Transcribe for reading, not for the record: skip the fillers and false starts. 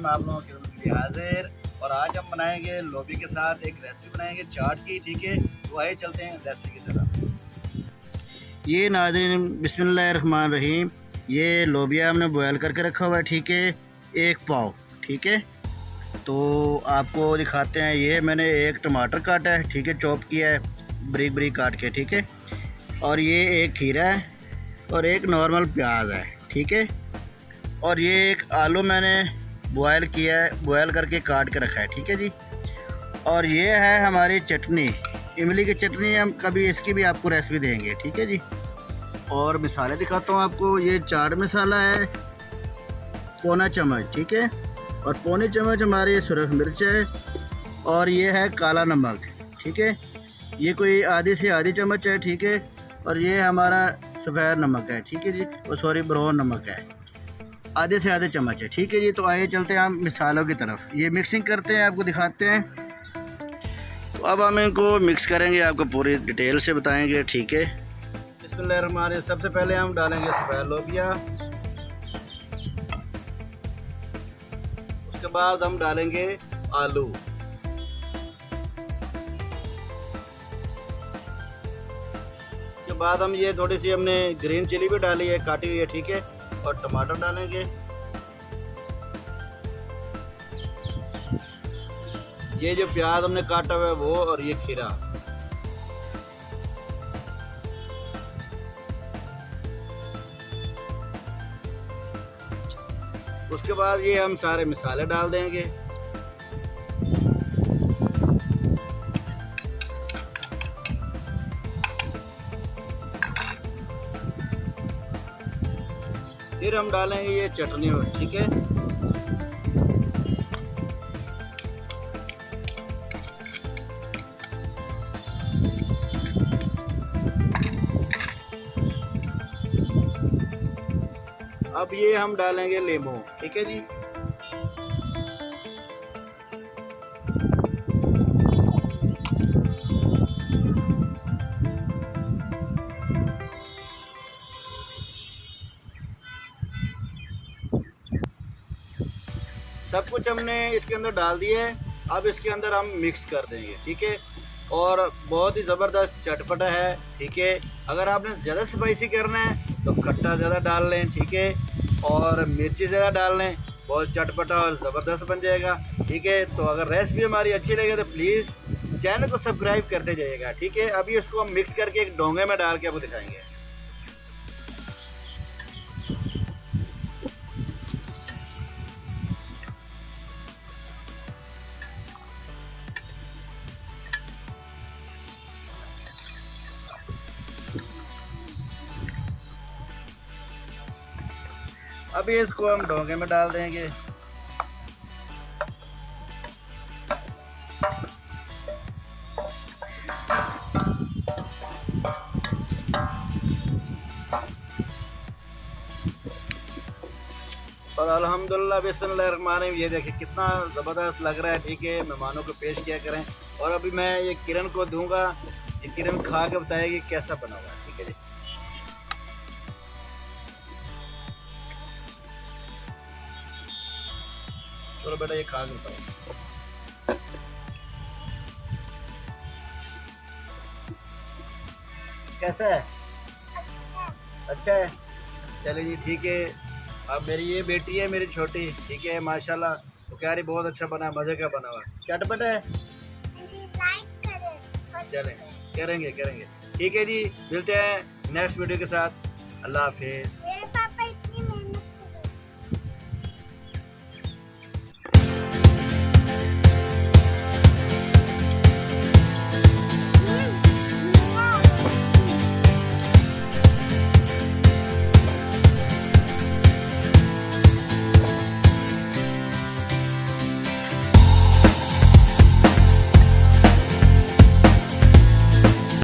रहीम, आप लोगों के लिए हाजिर। और आज हम बनाएंगे लोबी के साथ एक रेसिपी बनाएंगे चाट की, ठीक है। तो आइए चलते हैं रेसिपी की तरफ। ये नाज़रीन बिस्मिल्लाहिर्रहमानिर्रहीम, ये लोबिया हमने बॉयल करके रखा हुआ है, ठीक है, एक पाव, ठीक है। तो आपको दिखाते हैं, ये मैंने एक टमाटर काटा है, ठीक है, चॉप किया है बारीक बारीक काट के, ठीक है। और ये एक खीरा है और एक नॉर्मल प्याज है, ठीक है। और ये एक आलू मैंने बॉयल किया है, बॉयल करके काट के रखा है, ठीक है जी। और ये है हमारी चटनी, इमली की चटनी, हम कभी इसकी भी आपको रेसिपी देंगे, ठीक है जी। और मिसालें दिखाता हूँ आपको। ये चाट मसाला है पौना चम्मच, ठीक है। और पौने चम्मच हमारी सुरख मिर्च है। और ये है काला नमक, ठीक है, ये कोई आधी से आधी चम्मच है, ठीक है। और ये हमारा सफ़ेद नमक है, ठीक है जी, और सॉरी ब्राउन नमक है, आधे से आधे चम्मच है, ठीक है जी। तो आइए चलते हैं हम मिसालों की तरफ, ये मिक्सिंग करते हैं, आपको दिखाते हैं। तो अब हम इनको मिक्स करेंगे, आपको पूरी डिटेल से बताएंगे, ठीक है। बिस्मिल्लाहिर्रहमानिर्रहीम, सबसे पहले हम डालेंगे सफ़ेद लोबिया, उसके बाद हम डालेंगे आलू, उसके बाद हम ये थोड़ी सी हमने ग्रीन चिली भी डाली है, काटी हुई है, ठीक है। और टमाटर डालेंगे, ये जो प्याज हमने काटा हुआ है वो, और ये खीरा। उसके बाद ये हम सारे मसाले डाल देंगे। फिर हम डालेंगे ये चटनी, ठीक है। अब ये हम डालेंगे नींबू, ठीक है जी। सब कुछ हमने इसके अंदर डाल दिया है। अब इसके अंदर हम मिक्स कर देंगे, ठीक है। और बहुत ही ज़बरदस्त चटपटा है, ठीक है। अगर आपने ज़्यादा स्पाइसी करना है तो खट्टा ज़्यादा डाल लें, ठीक है, और मिर्ची ज़्यादा डाल लें, बहुत चटपटा और ज़बरदस्त बन जाएगा, ठीक है। तो अगर रेसिपी हमारी अच्छी लगे तो प्लीज़ चैनल को सब्सक्राइब करते जाइएगा, ठीक है। अभी इसको हम मिक्स करके एक डोंगे में डाल के आपको दिखाएंगे। अभी इसको हम डोंगे में डाल देंगे। और अल्हम्दुलिल्लाह बिस्मिल्लाहिर्रहमानिर्रहीम, ये देखिए कितना ज़बरदस्त लग रहा है, ठीक है। मेहमानों को पेश किया करें। और अभी मैं ये किरण को दूंगा, ये किरण खा के बताएगी कैसा बना हुआ है, ठीक है जी। चलो बेटा ये खा के बताओ कैसा है। अच्छा है, चलिए जी, ठीक है। अब मेरी ये बेटी है मेरी छोटी, ठीक है, माशाल्लाह, तो कह रही बहुत अच्छा बना, मज़े का बना हुआ, चटपटा है। चलें, करेंगे करेंगे, ठीक है जी। मिलते हैं नेक्स्ट वीडियो के साथ। अल्लाह हाफिज़।